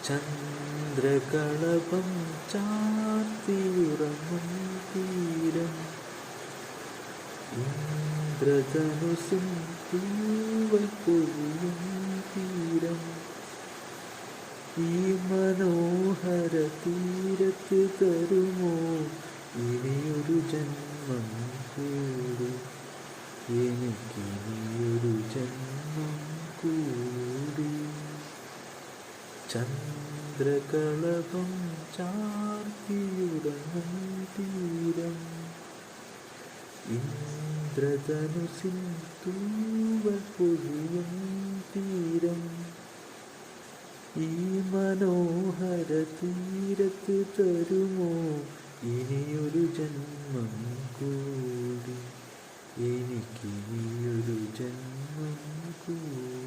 ചന്ദ്രകളഭം ചാർത്തിയുറങ്ങും തീരം, ഇന്ദ്രധനുസിൻ തൂവൽ പൊഴിയും തീരം. ഈ മനോഹര തീരത്ത് തരുമോ ഇനിയൊരു ജന്മം കൂടി, എനിക്കിനിയൊരു ജന്മം കൂടി. ചന്ദ്രകളഭം ചാർത്തിയുറങ്ങും തീരം, ഇന്ദ്രധനുസിൻ തൂവൽ പൊഴിയും തീരം. ഈ മനോഹര തീരത്ത് തരുമോ ഇനിയൊരു ജന്മം കൂടി, എനിക്കിനിയൊരു ജന്മം കൂടി.